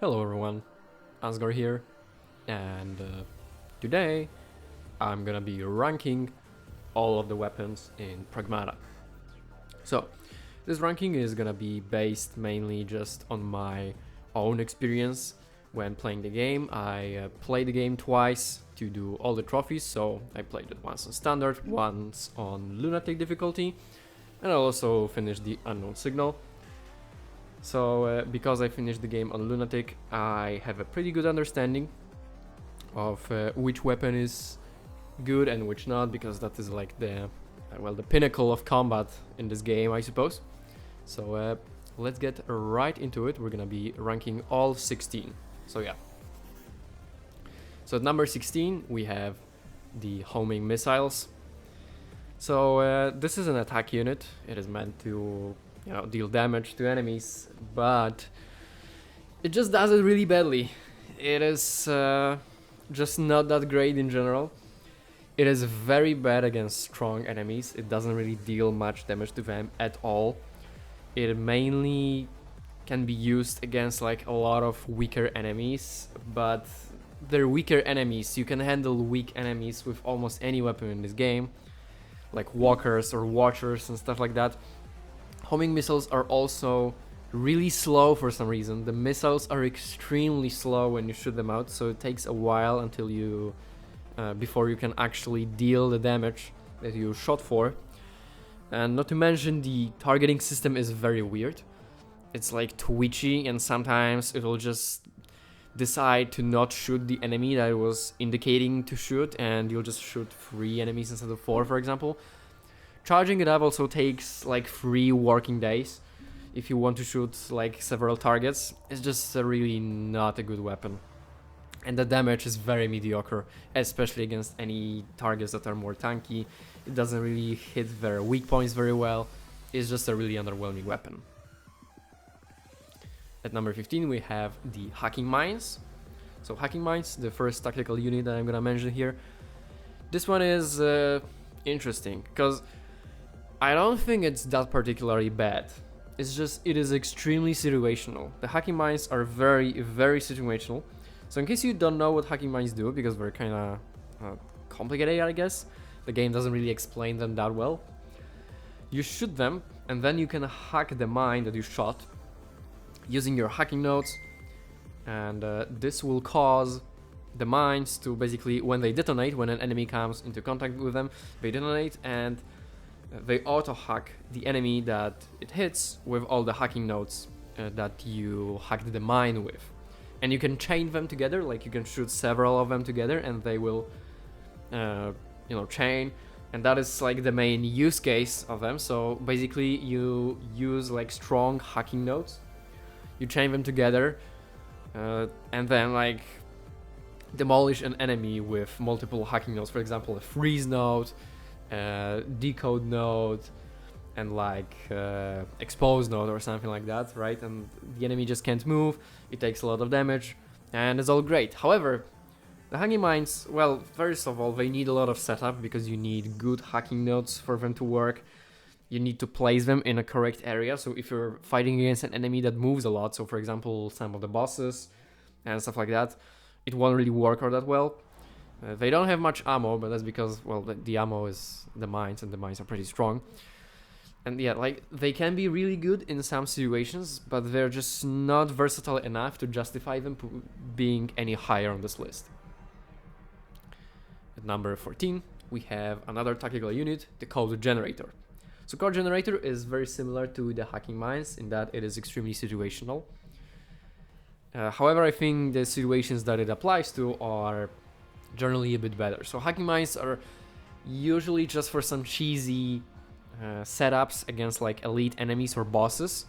Hello everyone, Asgard here, and today I'm gonna be ranking all of the weapons in Pragmata. So, this ranking is gonna be based mainly just on my own experience when playing the game. I played the game twice to do all the trophies, so I played it once on Standard, once on Lunatic difficulty, and I also finished the Unknown Signal. So, because I finished the game on Lunatic, I have a pretty good understanding of which weapon is good and which not, because that is like the pinnacle of combat in this game, I suppose. So, let's get right into it. We're gonna be ranking all 16. So yeah. So at number 16, we have the homing missiles. So this is an attack unit. It is meant to deal damage to enemies, but it just does it really badly. It is just not that great in general. It is very bad against strong enemies. It doesn't really deal much damage to them at all. It mainly can be used against like a lot of weaker enemies, but they're weaker enemies. You can handle weak enemies with almost any weapon in this game, like walkers or watchers and stuff like that. Homing missiles are also really slow for some reason. The missiles are extremely slow when you shoot them out, so it takes a while until you before you can actually deal the damage that you shot for. And not to mention, the targeting system is very weird. It's like twitchy, and sometimes it will just decide to not shoot the enemy that it was indicating to shoot, and you'll just shoot 3 enemies instead of 4, for example. Charging it up also takes like 3 working days if you want to shoot like several targets. It's just really not a good weapon. And the damage is very mediocre, especially against any targets that are more tanky. It doesn't really hit their weak points very well. It's just a really underwhelming weapon. At number 15, we have the hacking mines. So hacking mines, the first tactical unit that I'm gonna mention here. This one is interesting, because I don't think it's that particularly bad. It's just, it is extremely situational. The hacking mines are very, very situational. So in case you don't know what hacking mines do, because they're kind of complicated, I guess, the game doesn't really explain them that well. You shoot them, and then you can hack the mine that you shot using your hacking nodes, and this will cause the mines to basically, when they detonate, when an enemy comes into contact with them, they detonate, and they auto-hack the enemy that it hits with all the hacking nodes that you hacked the mine with. And you can chain them together, like you can shoot several of them together and they will, chain. And that is like the main use case of them. So basically you use like strong hacking nodes, you chain them together, and then like demolish an enemy with multiple hacking nodes. For example, a freeze node, decode node, and like expose node or something like that, right? And the enemy just can't move, it takes a lot of damage, and it's all great. However, the hacking mines, well, first of all, they need a lot of setup, because you need good hacking nodes for them to work. You need to place them in a correct area. So if you're fighting against an enemy that moves a lot, so for example some of the bosses and stuff like that, it won't really work out that well. They don't have much ammo, but that's because, well, the ammo is the mines, and the mines are pretty strong. And yeah, like, they can be really good in some situations, but they're just not versatile enough to justify them being any higher on this list. At number 14, we have another tactical unit, the code generator. So code generator is very similar to the hacking mines in that it is extremely situational. However, I think the situations that it applies to are generally a bit better. So hacking mines are usually just for some cheesy setups against like elite enemies or bosses,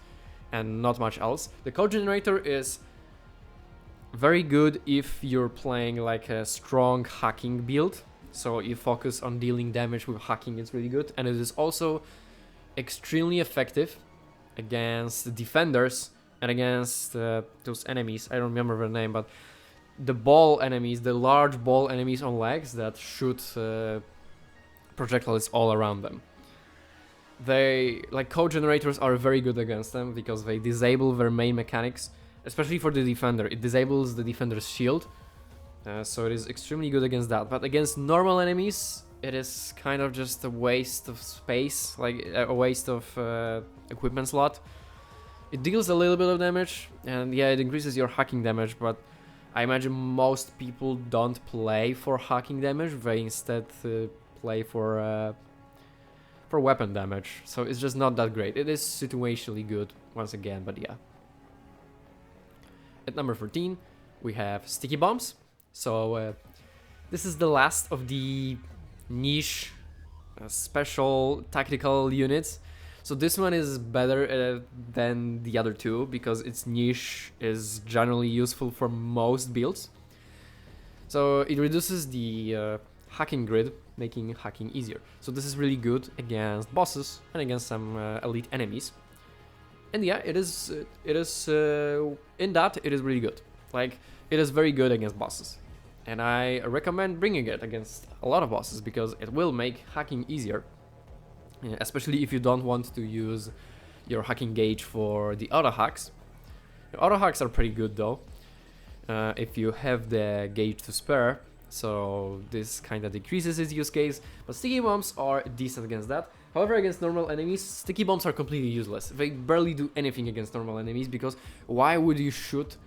and not much else. The code generator is very good if you're playing like a strong hacking build, so you focus on dealing damage with hacking. It's really good, and it is also extremely effective against defenders and against those enemies. I don't remember their name, but the ball enemies, the large ball enemies on legs that shoot projectiles all around them. They, like, code generators are very good against them because they disable their main mechanics especially for the defender. It disables the defender's shield, so it is extremely good against that. But against normal enemies, it is kind of just a waste of space, like a waste of equipment slot. It deals a little bit of damage, and yeah, it increases your hacking damage, but I imagine most people don't play for hacking damage, they instead play for weapon damage, so it's just not that great. It is situationally good, once again, but yeah. At number 14, we have sticky bombs. So this is the last of the niche special tactical units. So this one is better than the other two because its niche is generally useful for most builds. So it reduces the hacking grid, making hacking easier. So this is really good against bosses and against some elite enemies. And yeah, it is in that it is really good. Like, it is very good against bosses. And I recommend bringing it against a lot of bosses because it will make hacking easier. Especially if you don't want to use your hacking gauge for the auto hacks. The auto hacks are pretty good though, if you have the gauge to spare, so this kind of decreases its use case, but sticky bombs are decent against that. However, against normal enemies, sticky bombs are completely useless. They barely do anything against normal enemies because why would you shoot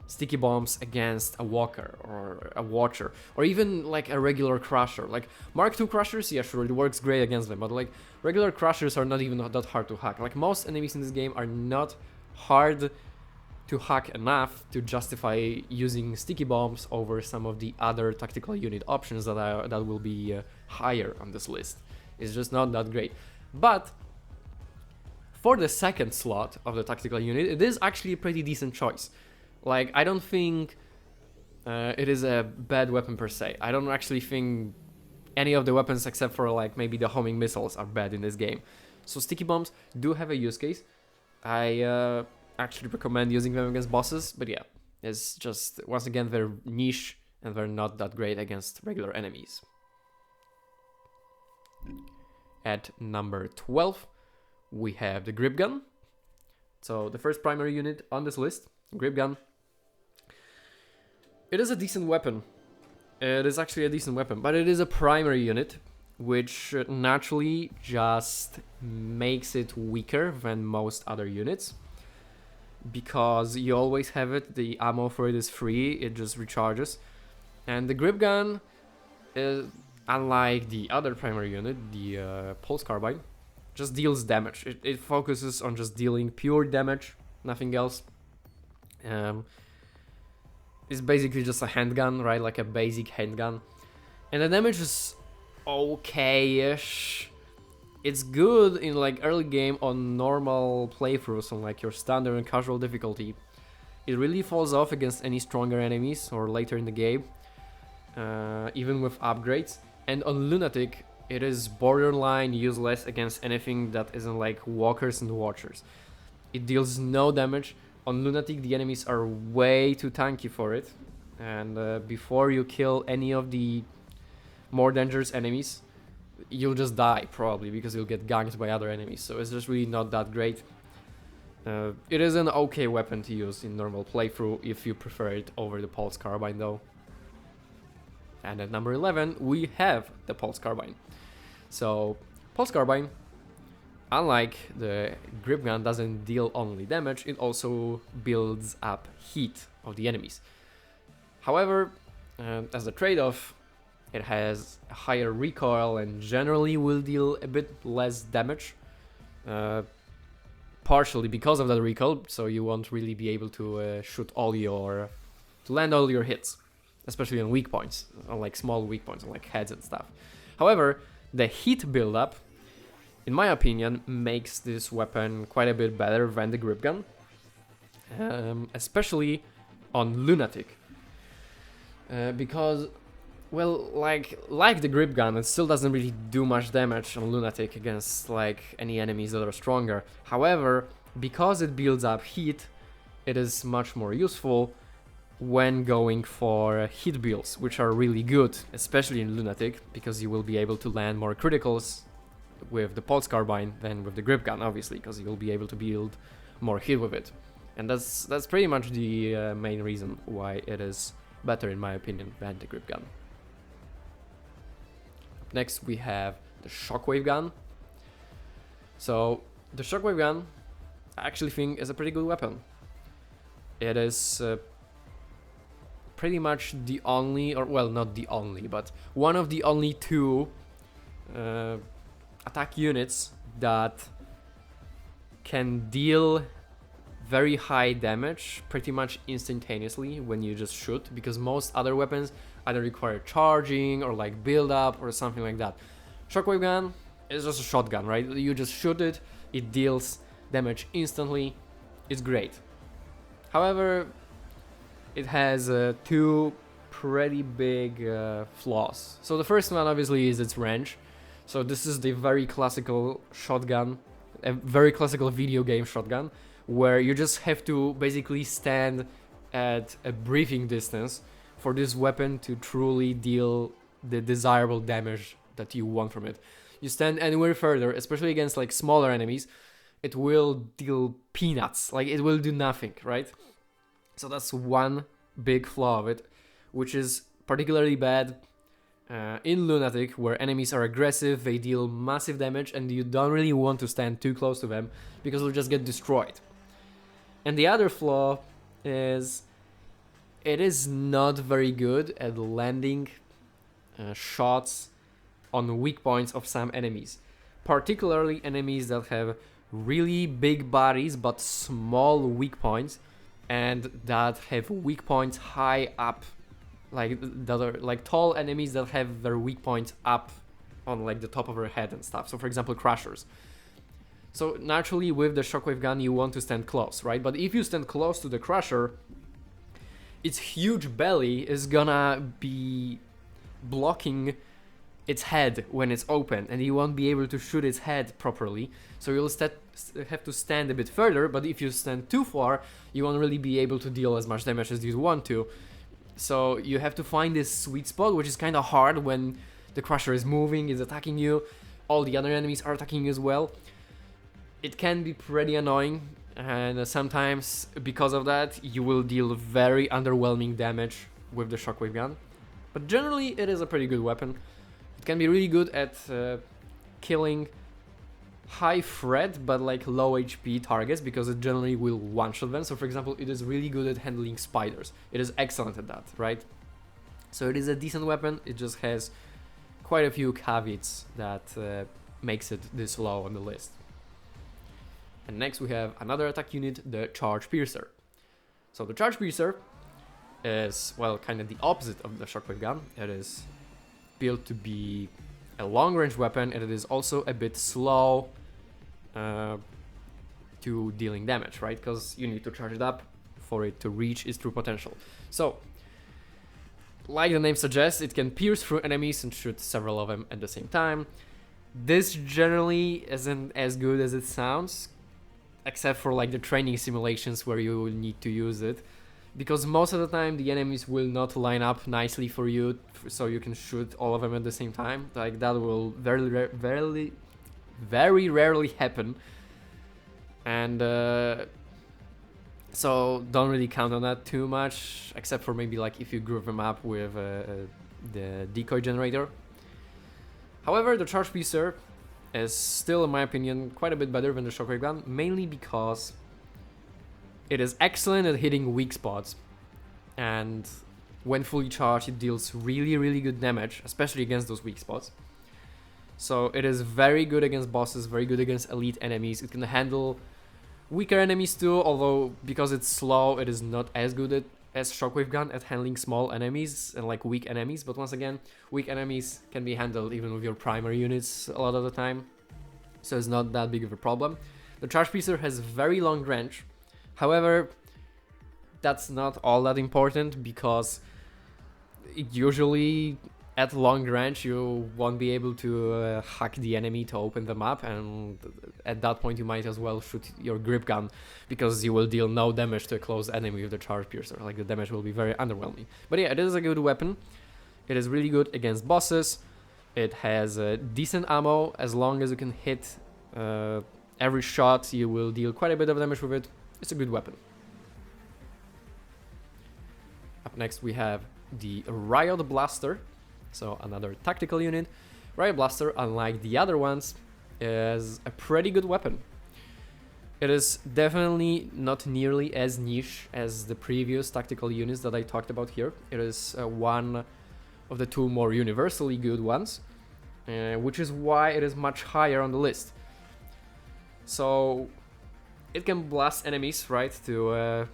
sticky bombs against a walker or a watcher or even like a regular crusher? Like Mark II crushers, yeah, sure, it works great against them, but like regular crushers are not even that hard to hack. Like most enemies in this game are not hard to hack enough to justify using sticky bombs over some of the other tactical unit options that will be higher on this list. It's just not that great. But for the second slot of the tactical unit, it is actually a pretty decent choice. Like, I don't think it is a bad weapon per se. I don't actually think any of the weapons except for like maybe the homing missiles are bad in this game. So sticky bombs do have a use case. I actually recommend using them against bosses, but yeah, it's just, once again, they're niche and they're not that great against regular enemies. At number 12, we have the grip gun. So the first primary unit on this list, grip gun. It is a decent weapon. It is actually a decent weapon, but it is a primary unit, which naturally just makes it weaker than most other units. Because you always have it, the ammo for it is free, it just recharges. And the grip gun is, unlike the other primary unit, the pulse carbine, just deals damage. It focuses on just dealing pure damage, nothing else. It's basically just a handgun, right? Like a basic handgun. And the damage is okay-ish. It's good in like early game on normal playthroughs on like your standard and casual difficulty. It really falls off against any stronger enemies or later in the game, even with upgrades. And on Lunatic, it is borderline useless against anything that isn't like walkers and watchers. It deals no damage. On Lunatic, the enemies are way too tanky for it. And before you kill any of the more dangerous enemies, you'll just die probably because you'll get ganked by other enemies. So it's just really not that great. It is an okay weapon to use in normal playthrough if you prefer it over the pulse carbine though. And at number 11, we have the pulse carbine. So pulse carbine, unlike the grip gun, doesn't deal only damage, it also builds up heat of the enemies. However, as a trade-off, it has a higher recoil and generally will deal a bit less damage. Partially because of that recoil, so you won't really be able to to land all your hits, especially on weak points, on like small weak points, on like heads and stuff. However, the heat buildup, in my opinion, makes this weapon quite a bit better than the grip gun, especially on Lunatic, because, well, like the grip gun, it still doesn't really do much damage on Lunatic against like any enemies that are stronger. However, because it builds up heat, it is much more useful when going for hit builds, which are really good, especially in Lunatic, because you will be able to land more criticals with the pulse carbine than with the grip gun, obviously, because you'll be able to build more hit with it. And that's pretty much the main reason why it is better, in my opinion, than the grip gun. Up next we have the shockwave gun. So the shockwave gun, I actually think, is a pretty good weapon. It is pretty much the only, or well, not the only, but one of the only two attack units that can deal very high damage pretty much instantaneously when you just shoot, because most other weapons either require charging or like build up or something like that. Shockwave gun is just a shotgun, right? You just shoot it, it deals damage instantly, it's great. However, it has two pretty big flaws. So the first one obviously is its range. So this is the very classical shotgun, a very classical video game shotgun, where you just have to basically stand at a breathing distance for this weapon to truly deal the desirable damage that you want from it. You stand anywhere further, especially against like smaller enemies, it will deal peanuts, like it will do nothing, right? So that's one big flaw of it, which is particularly bad in Lunatic, where enemies are aggressive, they deal massive damage, and you don't really want to stand too close to them because you'll just get destroyed. And the other flaw is it is not very good at landing shots on weak points of some enemies, particularly enemies that have really big bodies but small weak points, and that have weak points high up, like that are like tall enemies that have their weak points up on like the top of their head and stuff. So for example, crushers. So naturally with the shockwave gun you want to stand close, right? But if you stand close to the crusher, its huge belly is gonna be blocking its head when it's open, and you won't be able to shoot its head properly. So you'll have to stand a bit further, but if you stand too far, you won't really be able to deal as much damage as you want to. So you have to find this sweet spot, which is kind of hard when the crusher is moving, is attacking you, all the other enemies are attacking you as well. It can be pretty annoying, and sometimes because of that you will deal very underwhelming damage with the shockwave gun. But generally it is a pretty good weapon. It can be really good at killing high threat but like low HP targets, because it generally will one-shot them. So for example, it is really good at handling spiders. It is excellent at that, right? So it is a decent weapon, it just has quite a few caveats that makes it this low on the list. And next we have another attack unit, the Charge Piercer. So the Charge Piercer is, well, kind of the opposite of the shockwave gun. It is built to be a long-range weapon, and it is also a bit slow to dealing damage, right? Because you need to charge it up for it to reach its true potential. So, like the name suggests, it can pierce through enemies and shoot several of them at the same time. This generally isn't as good as it sounds, except for like the training simulations where you will need to use it, because most of the time the enemies will not line up nicely for you, so you can shoot all of them at the same time. Like that will very rarely happen, and so don't really count on that too much, except for maybe like if you group them up with the decoy generator. However, the Charge Piercer is still, in my opinion, quite a bit better than the shockwave gun, mainly because it is excellent at hitting weak spots, and when fully charged it deals really good damage, especially against those weak spots. So it is very good against bosses, very good against elite enemies. It can handle weaker enemies too, although because it's slow it is not as good as shockwave gun at handling small enemies and like weak enemies. But once again, weak enemies can be handled even with your primary units a lot of the time, so it's not that big of a problem. The Charge Piercer has very long range. However, that's not all that important, because usually at long range you won't be able to hack the enemy to open them up, and at that point you might as well shoot your grip gun, because you will deal no damage to a close enemy with the Charge Piercer. Like the damage will be very underwhelming. But yeah, it is a good weapon. It is really good against bosses. It has decent ammo. As long as you can hit every shot, you will deal quite a bit of damage with it. It's a good weapon. Next we have the Riot Blaster, so another tactical unit. Riot Blaster, unlike the other ones, is a pretty good weapon. It is definitely not nearly as niche as the previous tactical units that I talked about here. It is one of the two more universally good ones, which is why it is much higher on the list. So it can blast enemies, right, to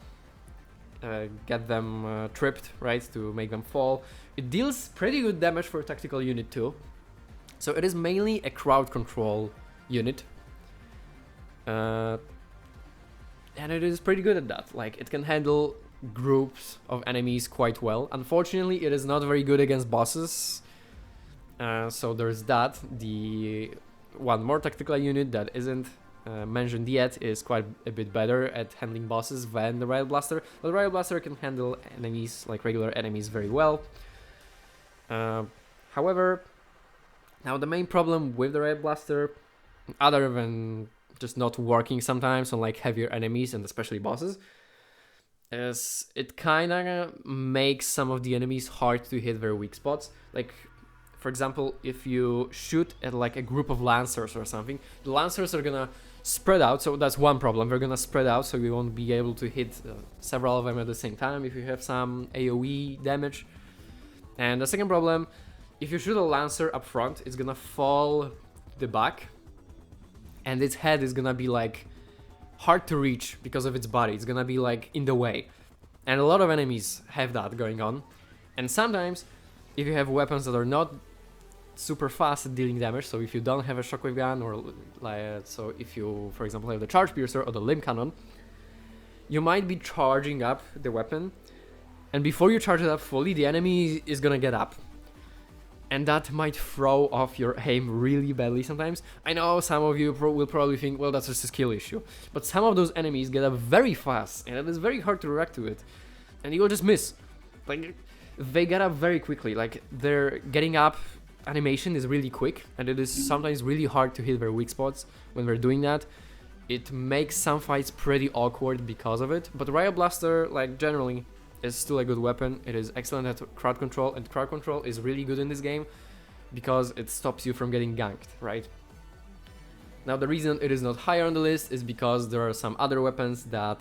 get them tripped, right, to make them fall. It deals pretty good damage for a tactical unit too. So it is mainly a crowd control unit. And it is pretty good at that. Like, it can handle groups of enemies quite well. Unfortunately, it is not very good against bosses. So there's that. The one more tactical unit that isn't mentioned yet is quite a bit better at handling bosses than the Riot Blaster. But the Riot Blaster can handle enemies, like regular enemies, very well. However, now the main problem with the Riot Blaster, other than just not working sometimes on like heavier enemies and especially bosses, is it kind of makes some of the enemies hard to hit their weak spots. Like, for example, if you shoot at like a group of Lancers or something, the Lancers are gonna spread out, so that's one problem. They're gonna spread out, so you won't be able to hit several of them at the same time if you have some AoE damage. And the second problem, if you shoot a Lancer up front, it's gonna fall to the back, and its head is gonna be like hard to reach because of its body. It's gonna be like in the way, and a lot of enemies have that going on. And sometimes if you have weapons that are not super fast at dealing damage, so if you don't have a shockwave gun, or like, so if you, for example, have the charge piercer or the limb cannon, you might be charging up the weapon, and before you charge it up fully, the enemy is gonna get up. And that might throw off your aim really badly sometimes. I know some of you will probably think, well, that's just a skill issue. But some of those enemies get up very fast, and it is very hard to react to it. And you will just miss. Like, they get up very quickly. Like, their getting up animation is really quick, and it is sometimes really hard to hit their weak spots when they're doing that. It makes some fights pretty awkward because of it. But Riot Blaster, like, generally, is still a good weapon. It is excellent at crowd control, and crowd control is really good in this game because it stops you from getting ganked, right? Now, the reason it is not higher on the list is because there are some other weapons that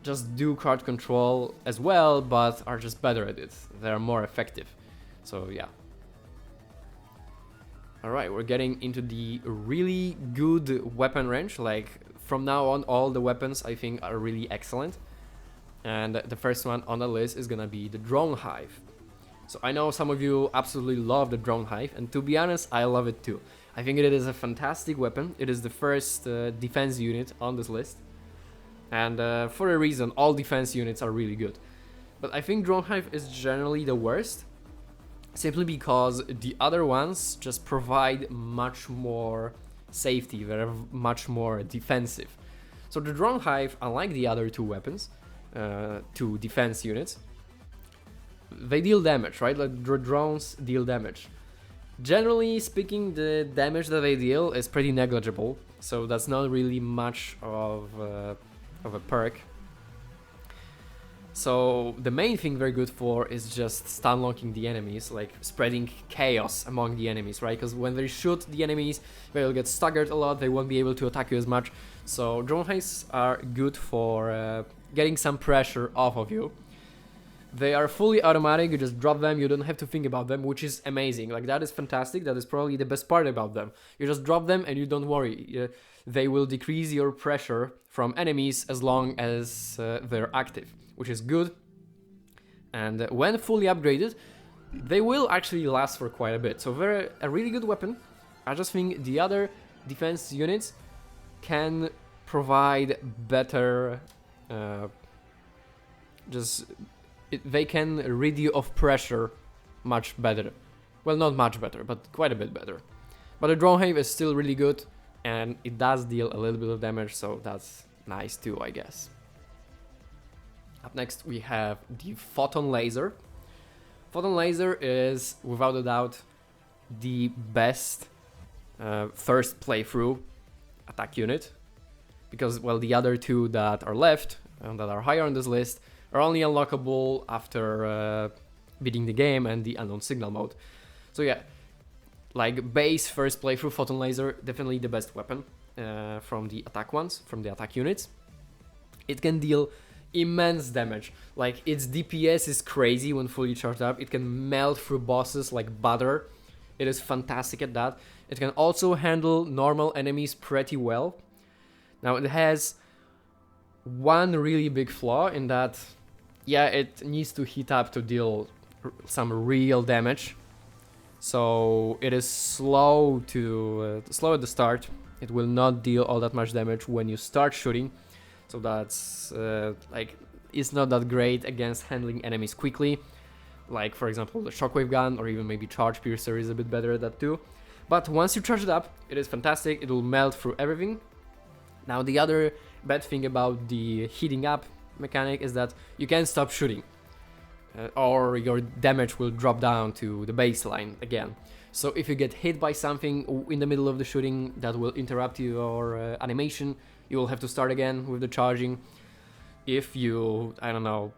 just do crowd control as well, but are just better at it. They're more effective. So yeah. Alright, we're getting into the really good weapon range. Like, from now on, all the weapons I think are really excellent. And the first one on the list is gonna be the Drone Hive. So I know some of you absolutely love the Drone Hive, and to be honest, I love it too. I think it is a fantastic weapon. It is the first defense unit on this list. And for a reason, all defense units are really good. But I think Drone Hive is generally the worst, simply because the other ones just provide much more safety. They're much more defensive. So the Drone Hive, unlike the other two weapons, two defense units, they deal damage, right? Like, the drones deal damage. Generally speaking, the damage that they deal is pretty negligible, so that's not really much of a perk. So the main thing they're good for is just stun locking the enemies, like spreading chaos among the enemies, right? Because when they shoot the enemies, they'll get staggered a lot, they won't be able to attack you as much. So drone hives are good for getting some pressure off of you. They are fully automatic, you just drop them, you don't have to think about them, which is amazing. Like, that is fantastic, that is probably the best part about them. You just drop them and you don't worry. They will decrease your pressure from enemies as long as they're active, which is good. And when fully upgraded, they will actually last for quite a bit. So they're a really good weapon. I just think the other defense units can provide better... they can rid you of pressure much better. Well, not much better, but quite a bit better. But the drone hive is still really good, and it does deal a little bit of damage, so that's nice too, I guess. Up next we have the Photon Laser. Photon Laser is, without a doubt, the best first playthrough attack unit. Because, well, the other two that are left, and that are higher on this list, are only unlockable after beating the game and the unknown signal mode. So yeah, like base first playthrough, photon laser, definitely the best weapon from the attack ones, from the attack units. It can deal immense damage. Like its DPS is crazy when fully charged up. It can melt through bosses like butter. It is fantastic at that. It can also handle normal enemies pretty well. Now it has one really big flaw in that, yeah, it needs to heat up to deal some real damage. So it is slow slow at the start. It will not deal all that much damage when you start shooting. So that's like, it's not that great against handling enemies quickly. Like for example the shockwave gun, or even maybe charge piercer is a bit better at that too. But once you charge it up, it is fantastic. It will melt through everything. Now the other bad thing about the heating up mechanic is that you can't stop shooting. Or your damage will drop down to the baseline again. So if you get hit by something in the middle of the shooting that will interrupt your animation, you will have to start again with the charging. If you, I don't know,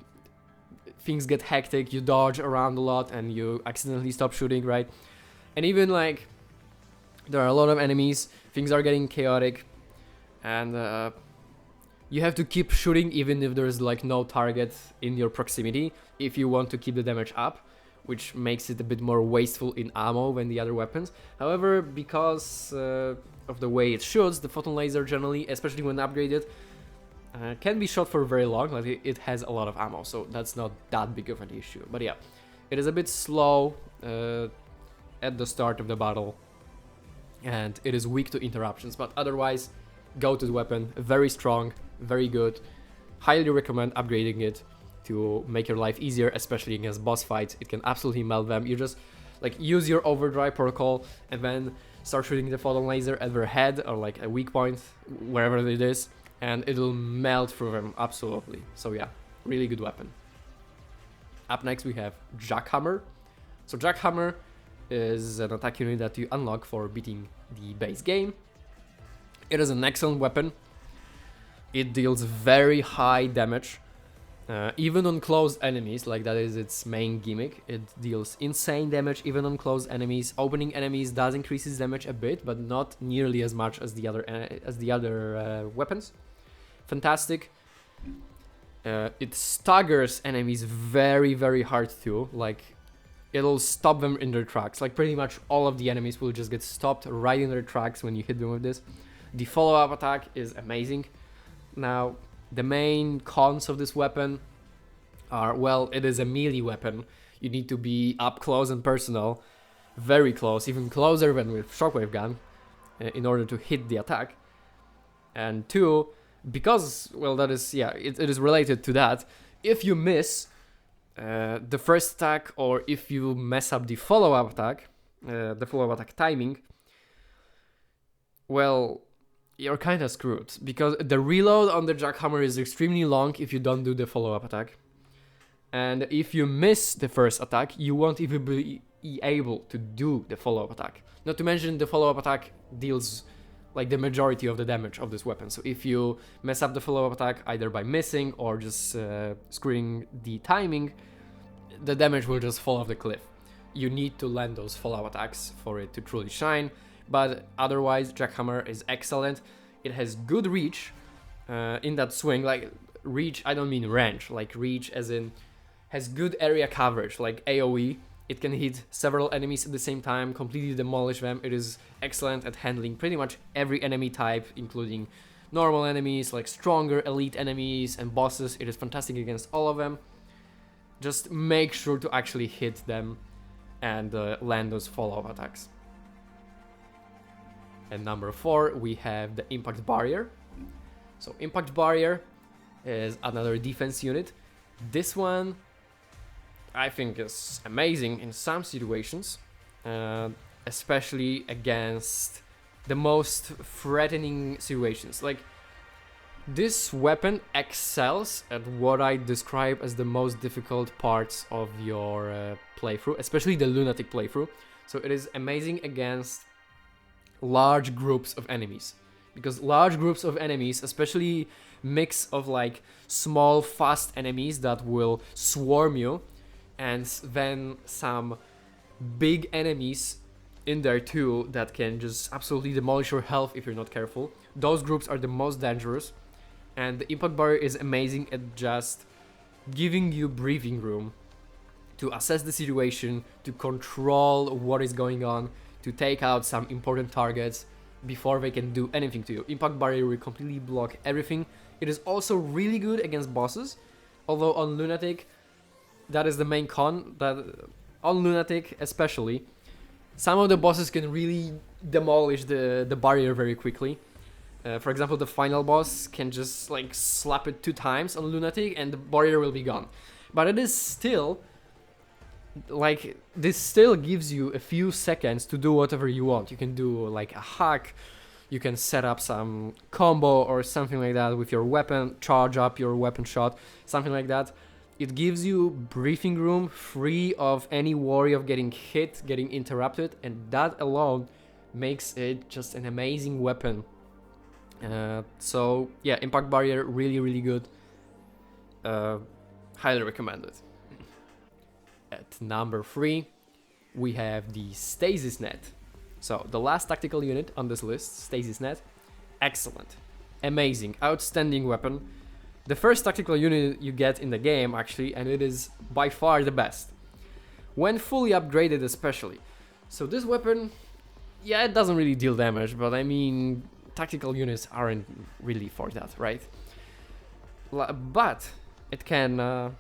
things get hectic, you dodge around a lot and you accidentally stop shooting, right? And even like, there are a lot of enemies, things are getting chaotic, and you have to keep shooting even if there's like no target in your proximity if you want to keep the damage up, which makes it a bit more wasteful in ammo than the other weapons. However, because of the way it shoots, the photon laser generally, especially when upgraded, can be shot for very long. Like it has a lot of ammo, so that's not that big of an issue. But yeah, it is a bit slow at the start of the battle, and it is weak to interruptions, but otherwise, go to the weapon. Very strong, very good. Highly recommend upgrading it to make your life easier, especially against boss fights. It can absolutely melt them. You just like use your overdrive protocol and then start shooting the photon laser at their head or like a weak point, wherever it is, and it'll melt through them absolutely. So yeah, really good weapon. Up next we have Jackhammer. So Jackhammer is an attack unit that you unlock for beating the base game. It is an excellent weapon. It deals very high damage, even on close enemies, like that is its main gimmick. It deals insane damage even on close enemies. Opening enemies does increase its damage a bit, but not nearly as much as the other weapons. Fantastic. It staggers enemies very, very hard too. Like, it'll stop them in their tracks. Like, pretty much all of the enemies will just get stopped right in their tracks when you hit them with this. The follow-up attack is amazing. Now, the main cons of this weapon are, well, it is a melee weapon. You need to be up close and personal, very close, even closer than with shockwave gun, in order to hit the attack. And two, because, well, that is, yeah, it is related to that. If you miss the first attack, or if you mess up the follow-up attack timing, well, you're kind of screwed, because the reload on the Jackhammer is extremely long if you don't do the follow-up attack. And if you miss the first attack, you won't even be able to do the follow-up attack. Not to mention, the follow-up attack deals like the majority of the damage of this weapon. So if you mess up the follow-up attack, either by missing or just screwing the timing, the damage will just fall off the cliff. You need to land those follow-up attacks for it to truly shine. But otherwise, Jackhammer is excellent. It has good reach in that swing. Like, reach, I don't mean range. Like, reach as in has good area coverage, like AoE. It can hit several enemies at the same time, completely demolish them. It is excellent at handling pretty much every enemy type, including normal enemies, like stronger elite enemies and bosses. It is fantastic against all of them. Just make sure to actually hit them and land those follow-up attacks. And number 4, we have the Impact Barrier. So Impact Barrier is another defense unit. This one, I think, is amazing in some situations, especially against the most threatening situations. Like, this weapon excels at what I describe as the most difficult parts of your playthrough, especially the lunatic playthrough. So it is amazing against large groups of enemies. because large groups of enemies, especially mix of like small fast enemies that will swarm you, and then some big enemies in there too that can just absolutely demolish your health if you're not careful. Those groups are the most dangerous, and the impact barrier is amazing at just giving you breathing room to assess the situation, to control what is going on, to take out some important targets before they can do anything to you. Impact barrier will completely block everything. It is also really good against bosses, although on Lunatic, that is the main con, that on Lunatic especially, some of the bosses can really demolish the barrier very quickly. For example, the final boss can just like slap it 2 times on Lunatic and the barrier will be gone. But it is still like, this still gives you a few seconds to do whatever you want. You can do like a hack, you can set up some combo or something like that with your weapon, charge up your weapon shot, something like that. It gives you breathing room, free of any worry of getting hit, getting interrupted, and that alone makes it just an amazing weapon. So yeah, impact barrier, really, really good. Highly recommended. At number 3, we have the Stasis Net. So the last tactical unit on this list, Stasis Net, excellent, amazing, outstanding weapon. The first tactical unit you get in the game actually, and it is by far the best. When fully upgraded especially. So this weapon, yeah, it doesn't really deal damage, but I mean, tactical units aren't really for that, right? But it can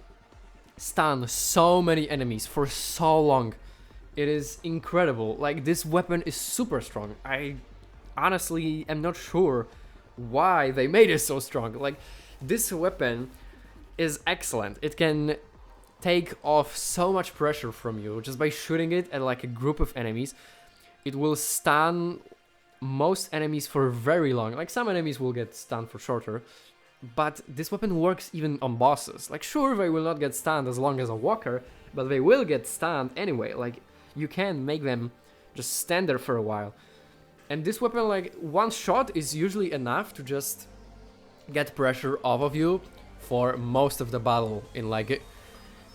stun so many enemies for so long. It is incredible. Like, this weapon is super strong. I honestly am not sure why they made it so strong. Like, this weapon is excellent. It can take off so much pressure from you just by shooting it at like a group of enemies. It will stun most enemies for very long. Like, some enemies will get stunned for shorter, but this weapon works even on bosses. Like, sure, they will not get stunned as long as a walker, but they will get stunned anyway. Like, you can make them just stand there for a while. And this weapon, like, one shot is usually enough to just get pressure off of you for most of the battle in like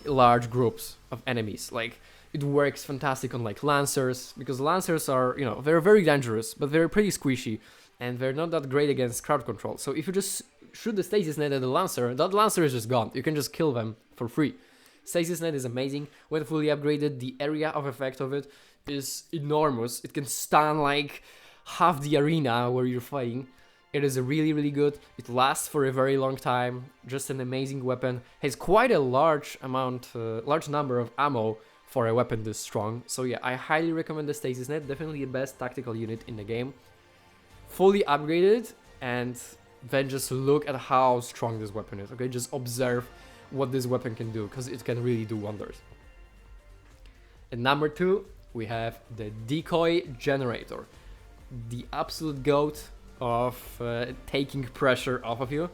large groups of enemies. Like, it works fantastic on like Lancers, because Lancers are, you know, they're very dangerous, but they're pretty squishy, and they're not that great against crowd control. So if you just shoot the Stasis Net at the Lancer, that Lancer is just gone. You can just kill them for free. Stasis Net is amazing. When fully upgraded, the area of effect of it is enormous. It can stun like half the arena where you're fighting. It is really, really good. It lasts for a very long time. Just an amazing weapon. Has quite a large number of ammo for a weapon this strong. So yeah, I highly recommend the Stasis Net. Definitely the best tactical unit in the game. Fully upgraded, and then just look at how strong this weapon is. Okay, just observe what this weapon can do, because it can really do wonders. At number 2, we have the Decoy Generator. The absolute goat of taking pressure off of you.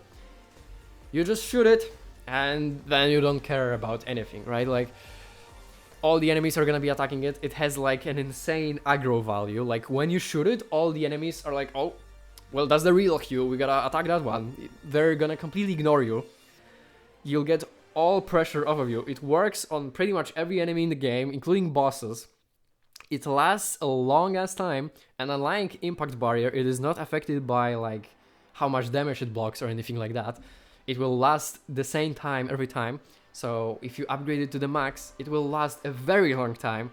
You just shoot it, and then you don't care about anything, right? Like, all the enemies are gonna be attacking it. It has like an insane aggro value. Like, when you shoot it, all the enemies are like, oh, well, that's the real Q, we gotta attack that one. They're gonna completely ignore you. You'll get all pressure off of you. It works on pretty much every enemy in the game, including bosses. It lasts a long ass time, and unlike Impact Barrier, it is not affected by like how much damage it blocks or anything like that. It will last the same time every time. So if you upgrade it to the max, it will last a very long time,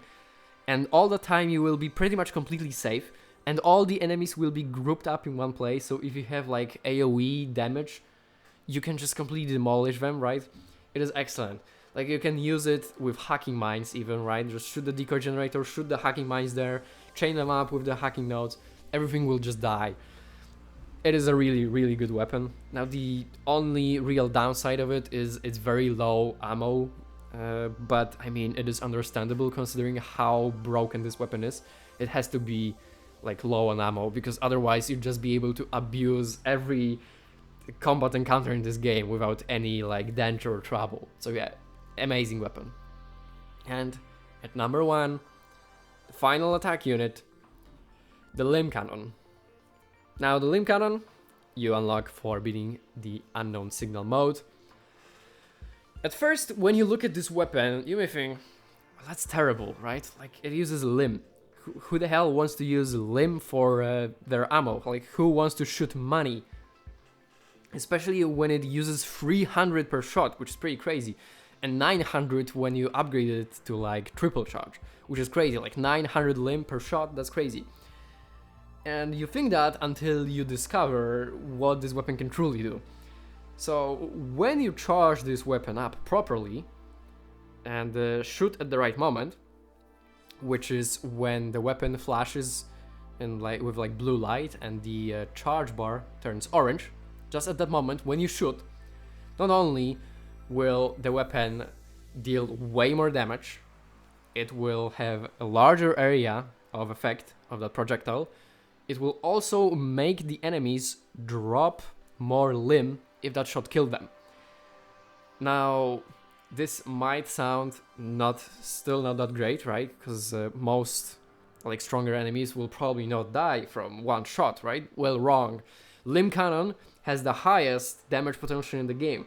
and all the time you will be pretty much completely safe, and all the enemies will be grouped up in one place. So if you have like AoE damage, you can just completely demolish them, right? It is excellent. Like, you can use it with hacking mines even, right? Just shoot the Decoy Generator, shoot the hacking mines there, chain them up with the hacking nodes, everything will just die. It is a really, really good weapon. Now, the only real downside of it is it's very low ammo, but I mean, it is understandable considering how broken this weapon is. It has to be like low on ammo, because otherwise you'd just be able to abuse every combat encounter in this game without any like danger or trouble. So yeah, amazing weapon. And at number 1, the final attack unit, the Limb Cannon. Now the limb cannon you unlock for beating the unknown signal mode. At first, when you look at this weapon, you may think, well, that's terrible, right? Like, it uses a limb. Who the hell wants to use a limb for their ammo? Like, who wants to shoot money? Especially when it uses 300 per shot, which is pretty crazy. And 900 when you upgrade it to, like, triple charge, which is crazy. Like, 900 limb per shot, that's crazy. And you think that until you discover what this weapon can truly do. So when you charge this weapon up properly and shoot at the right moment, which is when the weapon flashes in with blue light and the charge bar turns orange, just at that moment when you shoot, not only will the weapon deal way more damage, it will have a larger area of effect of that projectile. It will also make the enemies drop more limb if that shot killed them. Now, this might sound still not that great, right? Because most stronger enemies will probably not die from one shot, right? Well, wrong. Limb cannon has the highest damage potential in the game.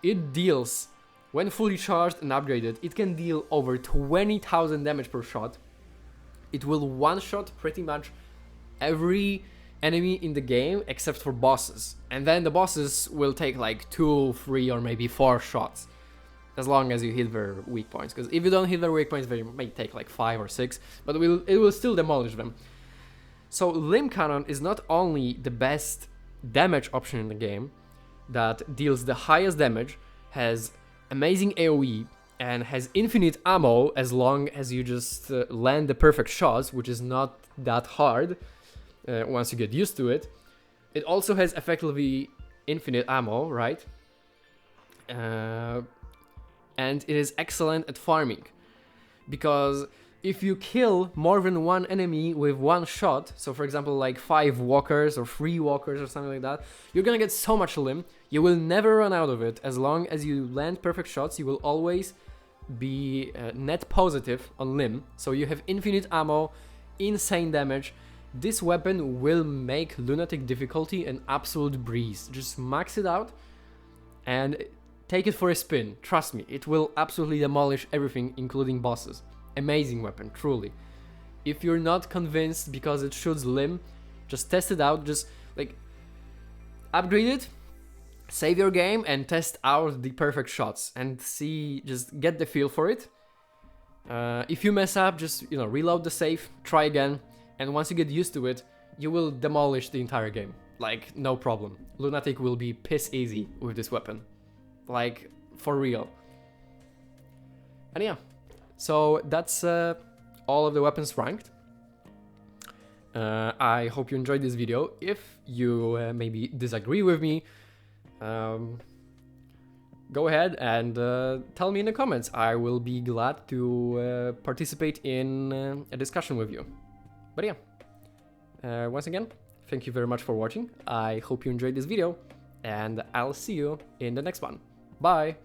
It deals, when fully charged and upgraded, it can deal over 20,000 damage per shot. It will one-shot pretty much every enemy in the game except for bosses, and then the bosses will take like 2, 3 or maybe 4 shots as long as you hit their weak points, because if you don't hit their weak points they may take like 5 or 6, but it will still demolish them. So limb cannon is not only the best damage option in the game that deals the highest damage, has amazing AoE and has infinite ammo as long as you just land the perfect shots, which is not that hard. Once you get used to it. It also has effectively infinite ammo, right? And it is excellent at farming, because if you kill more than one enemy with one shot, so for example like 5 walkers or 3 walkers or something like that, you're gonna get so much limb, you will never run out of it. As long as you land perfect shots, you will always be net positive on limb, so you have infinite ammo, insane damage. This weapon will make Lunatic difficulty an absolute breeze. Just max it out and take it for a spin. Trust me, it will absolutely demolish everything, including bosses. Amazing weapon, truly. If you're not convinced because it shoots limb, just test it out. Just upgrade it, save your game and test out the perfect shots and see, just get the feel for it. If you mess up, just reload the save, try again. And once you get used to it, you will demolish the entire game. Like, no problem. Lunatic will be piss easy with this weapon. Like, for real. And yeah, so that's all of the weapons ranked. I hope you enjoyed this video. If you maybe disagree with me, go ahead and tell me in the comments. I will be glad to participate in a discussion with you. But yeah, once again, thank you very much for watching. I hope you enjoyed this video, and I'll see you in the next one. Bye!